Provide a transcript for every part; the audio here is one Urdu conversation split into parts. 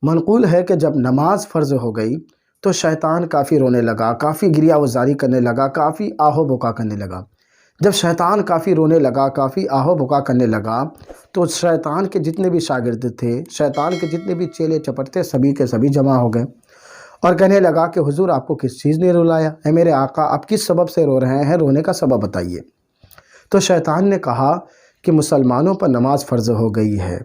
منقول ہے کہ جب نماز فرض ہو گئی تو شیطان کافی رونے لگا، کافی گریہ وزاری کرنے لگا، کافی آہو بکا کرنے لگا۔ جب شیطان کافی رونے لگا، کافی آہو بکا کرنے لگا، تو شیطان کے جتنے بھی شاگرد تھے، شیطان کے جتنے بھی چیلے چپٹ تھے، سبھی کے سبھی جمع ہو گئے اور کہنے لگا کہ حضور آپ کو کس چیز نے رلایا؟ اے میرے آقا، آپ کس سبب سے رو رہے ہیں؟ رونے کا سبب بتائیے۔ تو شیطان نے کہا کہ مسلمانوں پر نماز فرض ہو گئی ہے،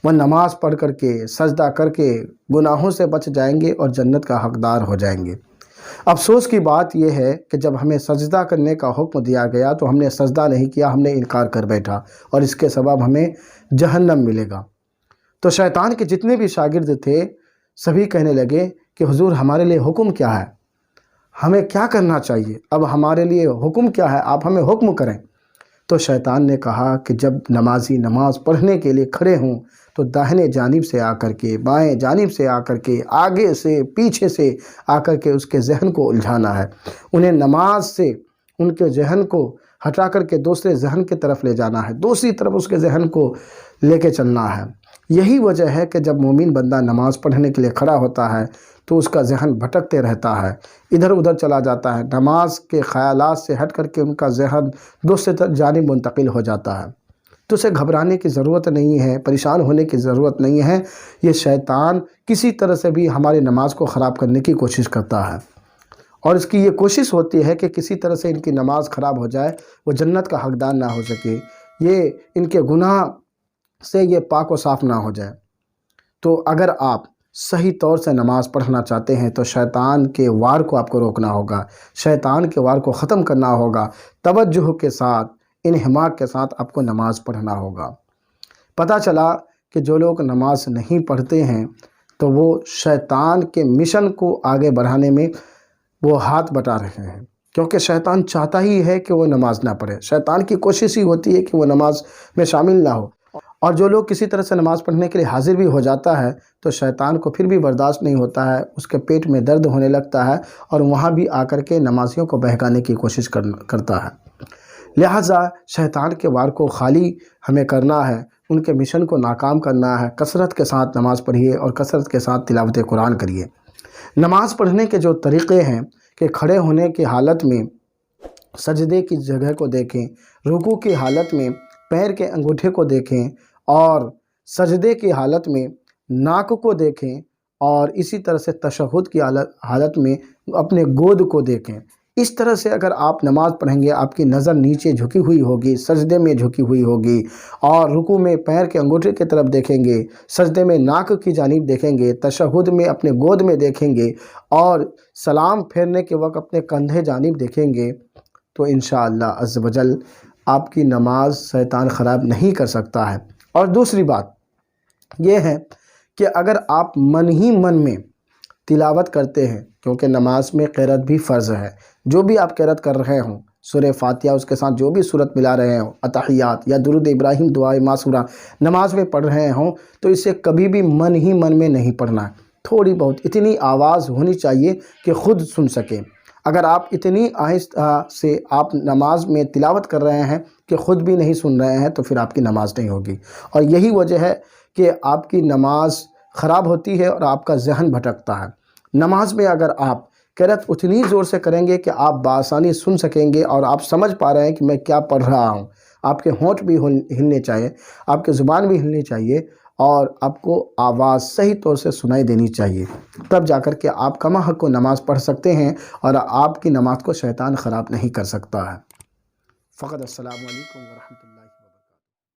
وہ نماز پڑھ کر کے سجدہ کر کے گناہوں سے بچ جائیں گے اور جنت کا حقدار ہو جائیں گے۔ افسوس کی بات یہ ہے کہ جب ہمیں سجدہ کرنے کا حکم دیا گیا تو ہم نے سجدہ نہیں کیا، ہم نے انکار کر بیٹھا اور اس کے سبب ہمیں جہنم ملے گا۔ تو شیطان کے جتنے بھی شاگرد تھے سبھی کہنے لگے کہ حضور ہمارے لیے حکم کیا ہے؟ ہمیں کیا کرنا چاہیے؟ اب ہمارے لیے حکم کیا ہے؟ آپ ہمیں حکم کریں۔ تو شیطان نے کہا کہ جب نمازی نماز پڑھنے کے لیے کھڑے ہوں تو داہنے جانب سے آ کر کے، بائیں جانب سے آ کر کے، آگے سے، پیچھے سے آ کر کے اس کے ذہن کو الجھانا ہے، انہیں نماز سے ان کے ذہن کو ہٹا کر کے دوسرے ذہن کی طرف لے جانا ہے، دوسری طرف اس کے ذہن کو لے کے چلنا ہے۔ یہی وجہ ہے کہ جب مومن بندہ نماز پڑھنے کے لیے کھڑا ہوتا ہے تو اس کا ذہن بھٹکتے رہتا ہے، ادھر ادھر چلا جاتا ہے، نماز کے خیالات سے ہٹ کر کے ان کا ذہن دوسری جانب منتقل ہو جاتا ہے۔ تو اسے گھبرانے کی ضرورت نہیں ہے، پریشان ہونے کی ضرورت نہیں ہے۔ یہ شیطان کسی طرح سے بھی ہماری نماز کو خراب کرنے کی کوشش کرتا ہے اور اس کی یہ کوشش ہوتی ہے کہ کسی طرح سے ان کی نماز خراب ہو جائے، وہ جنت کا حقدار نہ ہو سکے، یہ ان کے گناہ سے یہ پاک و صاف نہ ہو جائے۔ تو اگر آپ صحیح طور سے نماز پڑھنا چاہتے ہیں تو شیطان کے وار کو آپ کو روکنا ہوگا، شیطان کے وار کو ختم کرنا ہوگا، توجہ کے ساتھ، انہماک کے ساتھ آپ کو نماز پڑھنا ہوگا۔ پتہ چلا کہ جو لوگ نماز نہیں پڑھتے ہیں تو وہ شیطان کے مشن کو آگے بڑھانے میں وہ ہاتھ بٹا رہے ہیں، کیونکہ شیطان چاہتا ہی ہے کہ وہ نماز نہ پڑھے، شیطان کی کوشش ہی ہوتی ہے کہ وہ نماز میں شامل نہ ہو۔ اور جو لوگ کسی طرح سے نماز پڑھنے کے لیے حاضر بھی ہو جاتا ہے تو شیطان کو پھر بھی برداشت نہیں ہوتا ہے، اس کے پیٹ میں درد ہونے لگتا ہے اور وہاں بھی آ کر کے نمازیوں کو بہکانے کی کوشش کرتا ہے۔ لہٰذا شیطان کے وار کو خالی ہمیں کرنا ہے، ان کے مشن کو ناکام کرنا ہے۔ کثرت کے ساتھ نماز پڑھیے اور کثرت کے ساتھ تلاوت قرآن کریے۔ نماز پڑھنے کے جو طریقے ہیں کہ کھڑے ہونے کی حالت میں سجدے کی جگہ کو دیکھیں، رکوع کی حالت میں پیر کے انگوٹھے کو دیکھیں اور سجدے کی حالت میں ناک کو دیکھیں اور اسی طرح سے تشہد کی حالت میں اپنے گود کو دیکھیں۔ اس طرح سے اگر آپ نماز پڑھیں گے آپ کی نظر نیچے جھکی ہوئی ہوگی، سجدے میں جھکی ہوئی ہوگی اور رکوع میں پیر کے انگوٹھے کی طرف دیکھیں گے، سجدے میں ناک کی جانب دیکھیں گے، تشہد میں اپنے گود میں دیکھیں گے اور سلام پھیرنے کے وقت اپنے کندھے جانب دیکھیں گے تو انشاءاللہ عز و جل آپ کی نماز شیطان خراب نہیں کر سکتا ہے۔ اور دوسری بات یہ ہے کہ اگر آپ من ہی من میں تلاوت کرتے ہیں، کیونکہ نماز میں قرأت بھی فرض ہے، جو بھی آپ قرأت کر رہے ہوں، سورہ فاتحہ اس کے ساتھ جو بھی سورت ملا رہے ہوں، اتحیات یا درود ابراہیم دعائے معصورہ نماز میں پڑھ رہے ہوں تو اسے کبھی بھی من ہی من میں نہیں پڑھنا ہے۔ تھوڑی بہت اتنی آواز ہونی چاہیے کہ خود سن سکیں۔ اگر آپ اتنی آہستہ سے آپ نماز میں تلاوت کر رہے ہیں کہ خود بھی نہیں سن رہے ہیں تو پھر آپ کی نماز نہیں ہوگی، اور یہی وجہ ہے کہ آپ کی نماز خراب ہوتی ہے اور آپ کا ذہن بھٹکتا ہے۔ نماز میں اگر آپ قرأت اتنی زور سے کریں گے کہ آپ بآسانی سن سکیں گے اور آپ سمجھ پا رہے ہیں کہ میں کیا پڑھ رہا ہوں، آپ کے ہونٹ بھی ہلنے چاہیے، آپ کے زبان بھی ہلنی چاہیے اور آپ کو آواز صحیح طور سے سنائی دینی چاہیے، تب جا کر کے آپ کما حق کو نماز پڑھ سکتے ہیں اور آپ کی نماز کو شیطان خراب نہیں کر سکتا ہے۔ فقط السلام علیکم ورحمۃ اللہ۔